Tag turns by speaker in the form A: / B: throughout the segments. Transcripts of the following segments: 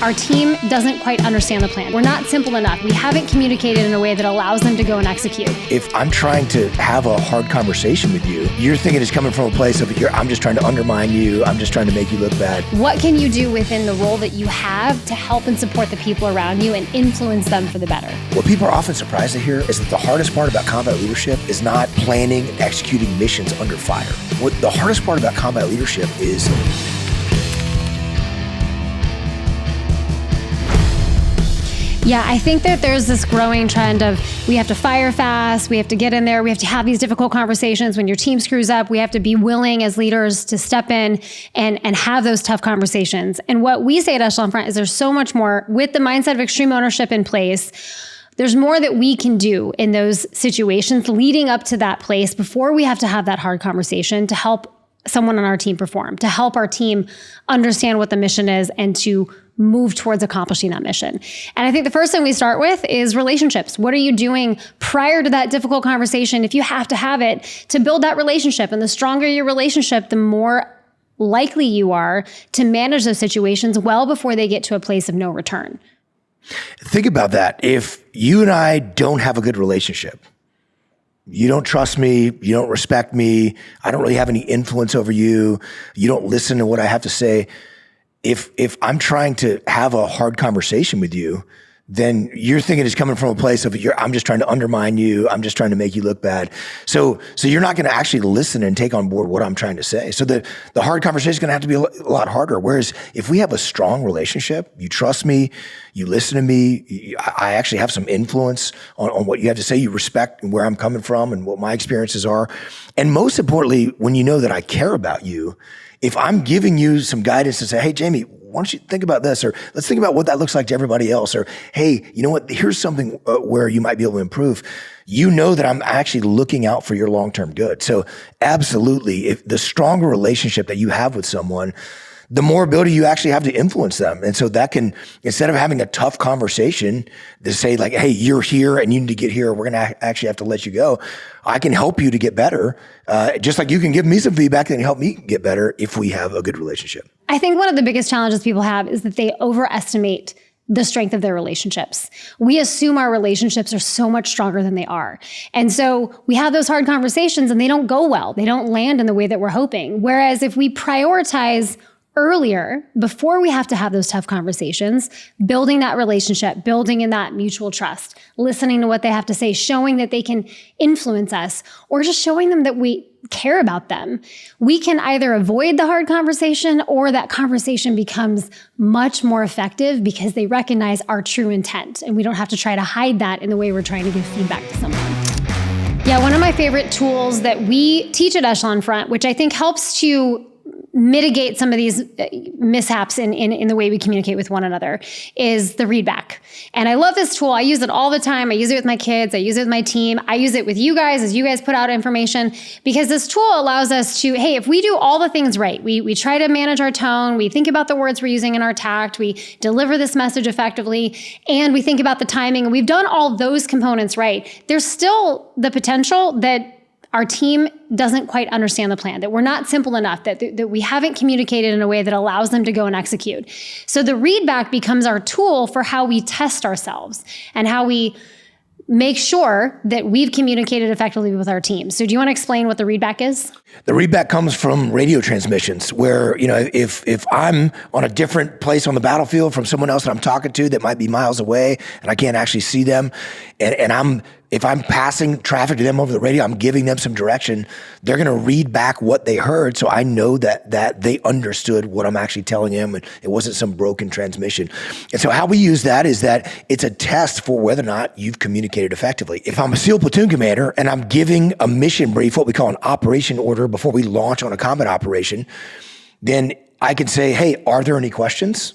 A: Our team doesn't quite understand the plan. We're not simple enough. We haven't communicated in a way that allows them to go and execute.
B: If I'm trying to have a hard conversation with you, you're thinking it's coming from a place of I'm just trying to undermine you. I'm just trying to make you look bad.
A: What can you do within the role that you have to help and support the people around you and influence them for the better?
B: What people are often surprised to hear is that the hardest part about combat leadership is not planning and executing missions under fire. What the hardest part about combat leadership is
A: Yeah, I think that there's this growing trend of we have to fire fast, we have to get in there, we have to have these difficult conversations. When your team screws up, we have to be willing as leaders to step in and have those tough conversations. And what we say at Echelon Front is there's so much more with the mindset of extreme ownership in place. There's more that we can do in those situations leading up to that place before we have to have that hard conversation to help someone on our team perform, to help our team understand what the mission is and to move towards accomplishing that mission. And I think the first thing we start with is relationships. What are you doing prior to that difficult conversation, if you have to have it, to build that relationship? And the stronger your relationship, the more likely you are to manage those situations well before they get to a place of no return.
B: Think about that. If you and I don't have a good relationship, you don't trust me, you don't respect me, I don't really have any influence over you, you don't listen to what I have to say. If I'm trying to have a hard conversation with you, then you're thinking it's coming from a place of I'm just trying to undermine you. I'm just trying to make you look bad. So you're not going to actually listen and take on board what I'm trying to say. So the hard conversation is going to have to be a lot harder. Whereas if we have a strong relationship, you trust me, you listen to me, I actually have some influence on what you have to say. You respect where I'm coming from and what my experiences are. And most importantly, when you know that I care about you, if I'm giving you some guidance to say, hey, Jamie, why don't you think about this? Or let's think about what that looks like to everybody else. Or, hey, you know what? Here's something where you might be able to improve. You know that I'm actually looking out for your long-term good. So absolutely, if the stronger relationship that you have with someone, the more ability you actually have to influence them. And so that can, instead of having a tough conversation to say like, hey, you're here and you need to get here, we're going to actually have to let you go. I can help you to get better. Just like you can give me some feedback and help me get better if we have a good relationship.
A: I think one of the biggest challenges people have is that they overestimate the strength of their relationships. We assume our relationships are so much stronger than they are. And so we have those hard conversations and they don't go well. They don't land in the way that we're hoping. Whereas if we prioritize earlier, before we have to have those tough conversations, building that relationship, building in that mutual trust, listening to what they have to say, showing that they can influence us, or just showing them that we care about them, we can either avoid the hard conversation or that conversation becomes much more effective because they recognize our true intent and we don't have to try to hide that in the way we're trying to give feedback to someone. Yeah, one of my favorite tools that we teach at Echelon Front, which I think helps to mitigate some of these mishaps in the way we communicate with one another, is the Readback. And I love this tool. I use it all the time. I use it with my kids. I use it with my team. I use it with you guys as you guys put out information, because this tool allows us to, hey, if we do all the things right, we try to manage our tone, we think about the words we're using in our tact, we deliver this message effectively, and we think about the timing, and we've done all those components right, there's still the potential that our team doesn't quite understand the plan, that we're not simple enough, that we haven't communicated in a way that allows them to go and execute. So the Readback becomes our tool for how we test ourselves and how we make sure that we've communicated effectively with our team. So do you want to explain what the Readback is?
B: The Readback comes from radio transmissions where, if I'm on a different place on the battlefield from someone else that I'm talking to that might be miles away and I can't actually see them, and if I'm passing traffic to them over the radio, I'm giving them some direction, they're going to read back what they heard. So I know that they understood what I'm actually telling them and it wasn't some broken transmission. And so how we use that is that it's a test for whether or not you've communicated effectively. If I'm a SEAL platoon commander and I'm giving a mission brief, what we call an operation order before we launch on a combat operation, then I can say, hey, are there any questions?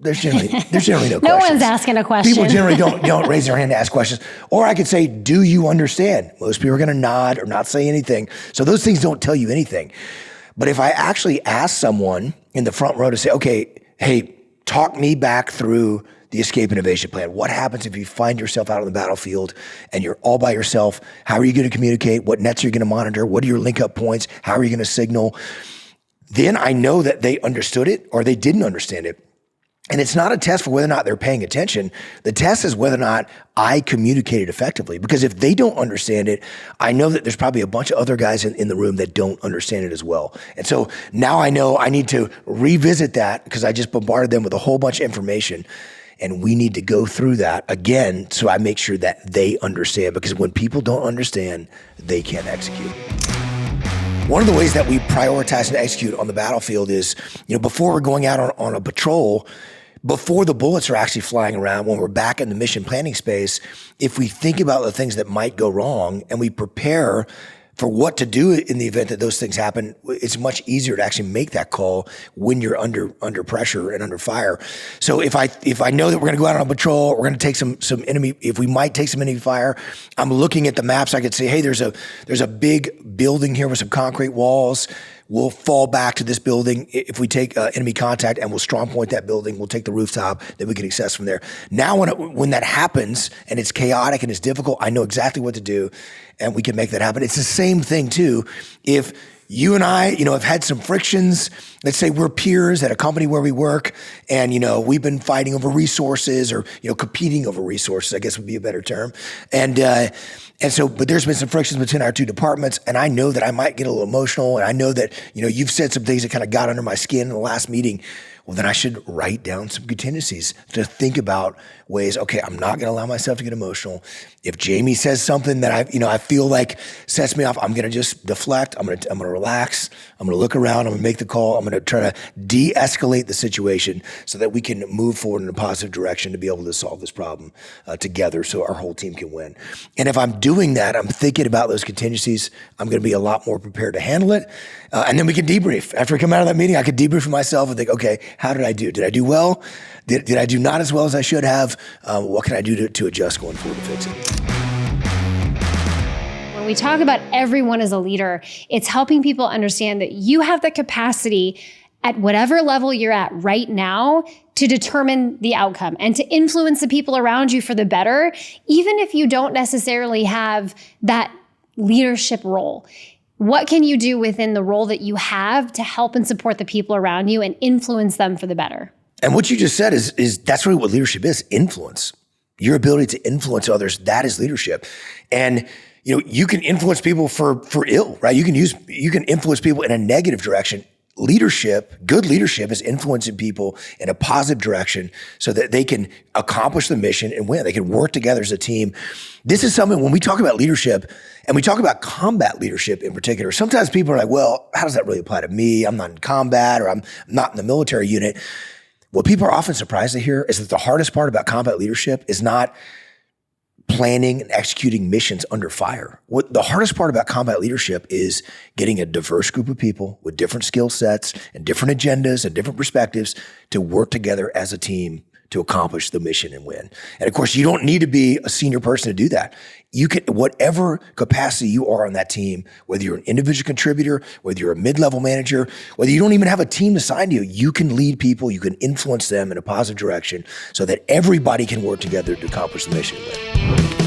B: There's generally no questions.
A: No one's asking a question.
B: People generally don't raise their hand to ask questions. Or I could say, do you understand? Most people are going to nod or not say anything. So those things don't tell you anything. But if I actually ask someone in the front row to say, okay, hey, talk me back through the escape and evasion plan. What happens if you find yourself out on the battlefield and you're all by yourself? How are you going to communicate? What nets are you going to monitor? What are your link up points? How are you going to signal? Then I know that they understood it or they didn't understand it. And it's not a test for whether or not they're paying attention. The test is whether or not I communicated effectively. Because if they don't understand it, I know that there's probably a bunch of other guys in the room that don't understand it as well. And so now I know I need to revisit that because I just bombarded them with a whole bunch of information. And we need to go through that again so I make sure that they understand. Because when people don't understand, they can't execute. One of the ways that we prioritize and execute on the battlefield is, before we're going out on a patrol, before the bullets are actually flying around, when we're back in the mission planning space, if we think about the things that might go wrong and we prepare for what to do in the event that those things happen, it's much easier to actually make that call when you're under pressure and under fire. So if I know that we're going to go out on a patrol, we're going to take some enemy, if we might take some enemy fire, I'm looking at the maps. I could say, hey, there's a big building here with some concrete walls. We'll fall back to this building if we take enemy contact, and we'll strong point that building. We'll take the rooftop, then we can access from there. Now, when that happens and it's chaotic and it's difficult, I know exactly what to do, and we can make that happen. It's the same thing too. If you and I, have had some frictions, let's say we're peers at a company where we work, and, we've been fighting over resources or, competing over resources, I guess would be a better term. And so, but there's been some frictions between our two departments, and I know that I might get a little emotional, and I know that, you've said some things that kind of got under my skin in the last meeting. Well, then I should write down some contingencies to think about ways, okay, I'm not going to allow myself to get emotional. If Jamie says something that I feel like sets me off, I'm going to just deflect. I'm going to relax. I'm going to look around. I'm going to make the call. I'm going to try to de-escalate the situation so that we can move forward in a positive direction to be able to solve this problem together so our whole team can win. And if I'm doing that, I'm thinking about those contingencies, I'm going to be a lot more prepared to handle it. And then we can debrief. After we come out of that meeting, I could debrief for myself and think, okay, how did I do? Did I do well? Did I do not as well as I should have? What can I do to adjust going forward to fix it?
A: When we talk about everyone as a leader, it's helping people understand that you have the capacity at whatever level you're at right now to determine the outcome and to influence the people around you for the better, even if you don't necessarily have that leadership role. What can you do within the role that you have to help and support the people around you and influence them for the better?
B: And what you just said is that's really what leadership is, influence. Your ability to influence others, that is leadership. And you can influence people for ill, right? You can influence people in a negative direction. Leadership, good leadership is influencing people in a positive direction so that they can accomplish the mission and win. They can work together as a team. This is something when we talk about leadership and we talk about combat leadership in particular, sometimes people are like, well, how does that really apply to me? I'm not in combat or I'm not in the military unit. What people are often surprised to hear is that the hardest part about combat leadership is not planning and executing missions under fire. What the hardest part about combat leadership is getting a diverse group of people with different skill sets and different agendas and different perspectives to work together as a team to accomplish the mission and win. And of course, you don't need to be a senior person to do that. You can, whatever capacity you are on that team, whether you're an individual contributor, whether you're a mid-level manager, whether you don't even have a team assigned to you, you can lead people, you can influence them in a positive direction so that everybody can work together to accomplish the mission and win.